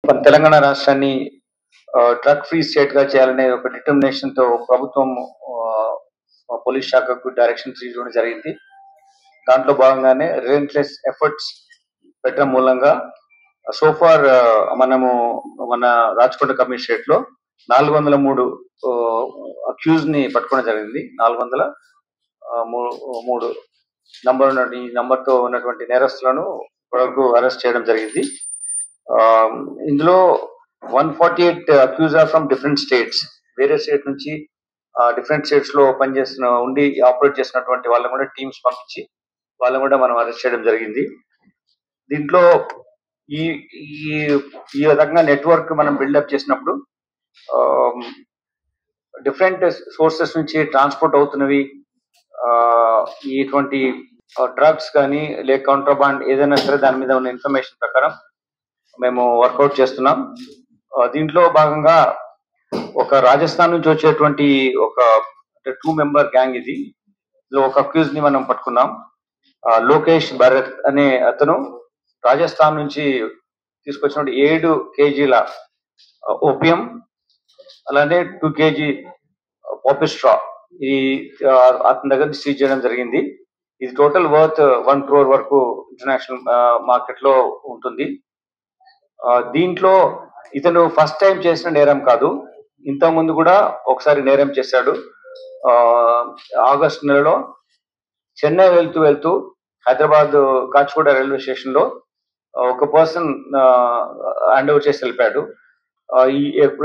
మన తెలంగాణ రాష్ట్రాన్ని drug free state గా చేయాలనే ఒక డిటర్మినేషన్ తో ప్రభుత్వం పోలీస్ శాఖకు డైరెక్షన్స్ ఇవ్వడం జరిగింది. దాంట్లో భాగంగానే రిలెంట్లెస్ ఎఫర్ట్స్ పెట్టడం మూలంగా సోఫార్ మనము మన రాచకొండ కమిషనరేట్ లో 403 అక్యూజ్ ని పట్టుకోవడం జరిగింది. 403 నంబర్ తో ఉన్నటువంటి నేరస్తులను వరకు అరెస్ట్ చేయడం జరిగింది. ఇందులో 148 accused are from different states. వేరే స్టేట్ నుంచి డిఫరెంట్ స్టేట్స్ లో పనిచేస్తున్న ఉండి ఆపరేట్ చేసినటువంటి వాళ్ళని కూడా టీమ్స్ పంపించి వాళ్ళని కూడా మనం అరెస్ట్ చేయడం జరిగింది. దీంట్లో ఈ ఈ రకంగా నెట్వర్క్ మనం బిల్డప్ చేసినప్పుడు డిఫరెంట్ సోర్సెస్ నుంచి ట్రాన్స్పోర్ట్ అవుతున్నవి ఇటువంటి డ్రగ్స్ కానీ లేక కాంట్రాబాండ్ ఏదైనా సరే దాని మీద ఉన్న ఇన్ఫర్మేషన్ ప్రకారం మేము వర్కౌట్ చేస్తున్నాం. దీంట్లో భాగంగా ఒక రాజస్థాన్ నుంచి వచ్చేటువంటి ఒక 2 మెంబర్ గ్యాంగ్ ఇది. ఒక అక్యూజ్ ని మనం పట్టుకున్నాం. లోకేష్ భరత్ అనే అతను రాజస్థాన్ నుంచి తీసుకొచ్చిన 7 kgల ఓపియం, అలానే 2 kg పాపిస్ట్రా ఈ అతని దగ్గర సీజ్ చేయడం జరిగింది. ఇది టోటల్ వర్త్ 1 crore వరకు ఇంటర్నేషనల్ మార్కెట్ లో ఉంటుంది. దీంట్లో ఇతను ఫస్ట్ టైం చేసిన నేరం కాదు, ఇంత ముందు కూడా ఒకసారి నేరం చేశాడు. ఆగస్ట్ నెలలో చెన్నై వెళ్తూ హైదరాబాద్ కాచిగూడ రైల్వే స్టేషన్ లో ఒక పర్సన్ హ్యాండ్ ఓవర్ చేసి వెళ్ళిపోయాడు.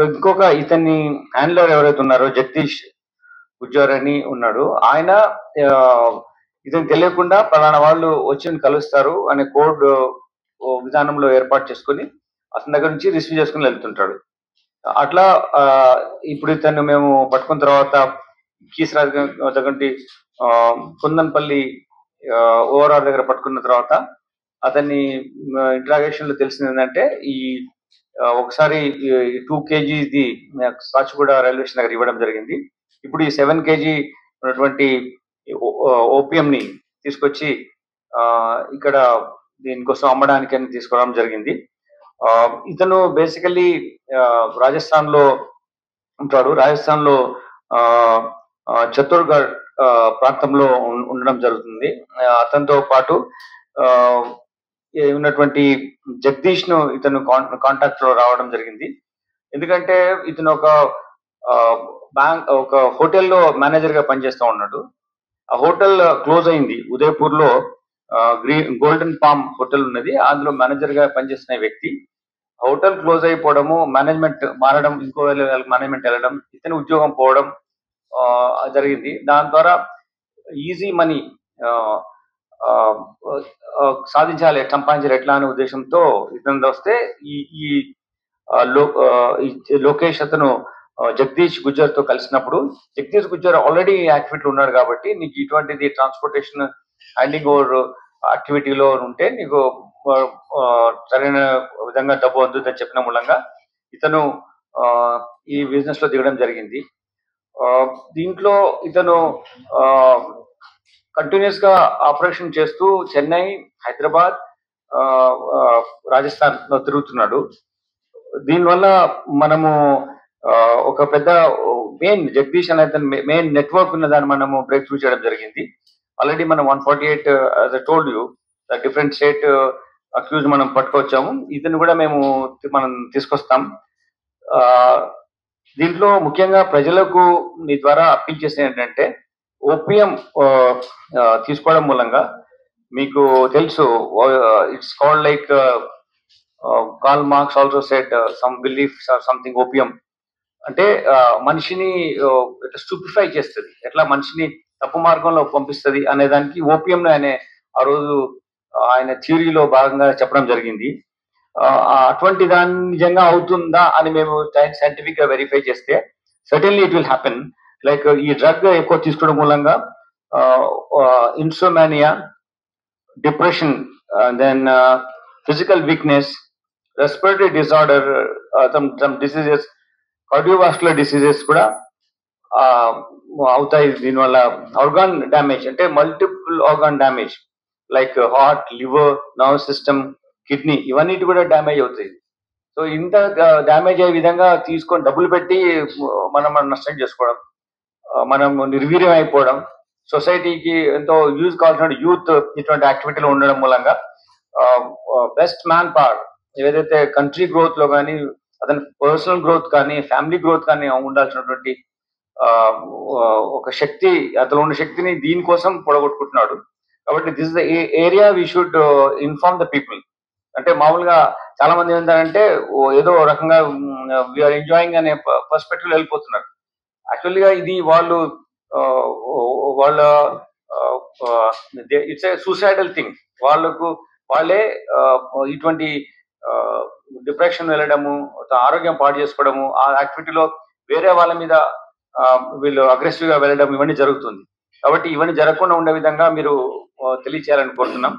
ఇంకొక ఇతన్ని హ్యాండ్లర్ ఎవరైతే ఉన్నారో జగదీష్ గుజ్జర్ అని ఉన్నాడు. ఆయన ఇతను తెలియకుండా పలానా వాళ్ళు వచ్చి కలుస్తారు అనే కోడ్ విధానంలో ఏర్పాటు చేసుకుని అతని దగ్గర నుంచి రిసీవ్ చేసుకుని వెళ్తుంటాడు. అట్లా ఇప్పుడు ఇతను మేము పట్టుకున్న తర్వాత కీసరాజు దగ్గర కుందన్పల్లి ఓఆర్ఆర్ దగ్గర పట్టుకున్న తర్వాత అతన్ని ఇంట్రాగేషన్ లో తెలిసింది ఏంటంటే ఈ ఒకసారి 2 kg ఇది కాచిగూడ రైల్వే స్టేషన్ దగ్గర ఇవ్వడం జరిగింది. ఇప్పుడు ఈ 7 kg ఉన్నటువంటి ఓపియం ని తీసుకొచ్చి ఇక్కడ దీనికోసం అమ్మడానికి అని తీసుకోవడం జరిగింది. ఇతను బేసికల్లీ రాజస్థాన్ లో ఉంటాడు. రాజస్థాన్ లో చిత్తూర్గఢ్ ప్రాంతంలో ఉండడం జరుగుతుంది. అతనితో పాటు ఉన్నటువంటి జగదీష్ ను ఇతను కాంటాక్ట్ లో రావడం జరిగింది. ఎందుకంటే ఇతను ఒక హోటల్లో మేనేజర్ గా పనిచేస్తూ ఉన్నాడు. ఆ హోటల్ క్లోజ్ అయింది. ఉదయపూర్ లో గోల్డెన్ పామ్ హోటల్ ఉన్నది, అందులో మేనేజర్ గా పనిచేస్తున్న వ్యక్తి హోటల్ క్లోజ్ అయిపోవడము, మేనేజ్మెంట్ మారడం, ఇంకో మేనేజ్మెంట్ వెళ్ళడం, ఇతని ఉద్యోగం పోవడం జరిగింది. దాని ద్వారా ఈజీ మనీ సంపాదించాలి ఎట్లా అనే ఉద్దేశంతో ఇతను వస్తే ఈ లోకేష్ అతను జగదీష్ గుజ్జర్ తో కలిసినప్పుడు జగదీష్ గుజ్జర్ ఆల్రెడీ యాక్టివిటీలో ఉన్నాడు కాబట్టి నీకు ఇటువంటిది ట్రాన్స్పోర్టేషన్ హ్యాండింగ్ ఓవర్ యాక్టివిటీలో ఉంటే నీకు సరైన విధంగా డబ్బు అందుతుందని చెప్పిన మూలంగా ఇతను ఈ బిజినెస్ లో దిగడం జరిగింది. దీంట్లో ఇతను కంటిన్యూస్ గా ఆపరేషన్ చేస్తూ చెన్నై, హైదరాబాద్, రాజస్థాన్ లో తిరుగుతున్నాడు. దీనివల్ల మనము ఒక పెద్ద జగదీష్ అనే మెయిన్ నెట్వర్క్ ఉన్నదాన్ని మనము బ్రేక్ త్రూ చేయడం జరిగింది. ఆల్రెడీ మనం 148 as I told you different state accused మనం పట్టుకొచ్చాము. ఇతను కూడా మనం తీసుకొస్తాం. దీంట్లో ముఖ్యంగా ప్రజలకు మీ ద్వారా అప్పీల్ చేసేది ఏంటంటే ఓపియం తీసుకోవడం మూలంగా మీకు తెలుసు, it's called like Karl Marx also said some beliefs or something. Opium అంటే మనిషిని స్టూపిఫై చేస్తుంది, ఎట్లా మనిషిని తప్పు మార్గంలో పంపిస్తుంది అనే దానికి ఓపియం ఆయన ఆ రోజు ఆయన థియరీలో భాగంగా చెప్పడం జరిగింది. అటువంటి దాని నిజంగా అవుతుందా అని మేము సైంటిఫిక్ గా వెరిఫై చేస్తే certainly it will happen. Like ఈ డ్రగ్ ఎక్కువ తీసుకోవడం మూలంగా insomnia, depression, then physical weakness, respiratory disorder, some diseases, cardiovascular diseases కూడా అవుతాయి. దీనివల్ల ఆర్గాన్ డ్యామేజ్ అంటే multiple organ damage like heart, liver, nerve system, kidney ఇవన్నిటి కూడా డ్యామేజ్ అవుతాయి. సో ఇంత డ్యామేజ్ అయ్యే విధంగా తీసుకొని డబ్బులు పెట్టి మనం నష్టం చేసుకోవడం, మనం నిర్వీర్యం అయిపోవడం, సొసైటీకి ఎంతో యూజ్ కావాల్సిన యూత్ ఇటువంటి యాక్టివిటీలో ఉండడం మూలంగా బెస్ట్ మ్యాన్ పవర్ ఏదైతే కంట్రీ గ్రోత్ లో కానీ, అతని పర్సనల్ గ్రోత్ కానీ, ఫ్యామిలీ గ్రోత్ కానీ ఉండాల్సినటువంటి ఒక శక్తి, అతను ఉన్న శక్తిని దీనికోసం పొడగొట్టుకుంటున్నాడు. కాబట్టి this is the area we should inform the people. అంటే మామూలుగా చాలా మంది ఏంటంటే ఏదో రకంగా వీఆర్ ఎంజాయింగ్ అనే పర్స్పెక్టివ్ వెళ్ళిపోతున్నారు. యాక్చువల్గా ఇది వాళ్ళు వాళ్ళ ఇట్స్ ఏ సూసైడల్ థింగ్. వాళ్ళే ఇటువంటి డిప్రెషన్ వెళ్ళడము, ఆరోగ్యం పాడు చేసుకోవడము, ఆ యాక్టివిటీలో వేరే వాళ్ళ మీద వీళ్ళు అగ్రెసివ్ గా వెళ్ళడం ఇవన్నీ జరుగుతుంది. కాబట్టి ఇవన్నీ జరగకుండా ఉండే విధంగా మీరు తెలియచేయాలని కోరుతున్నాం.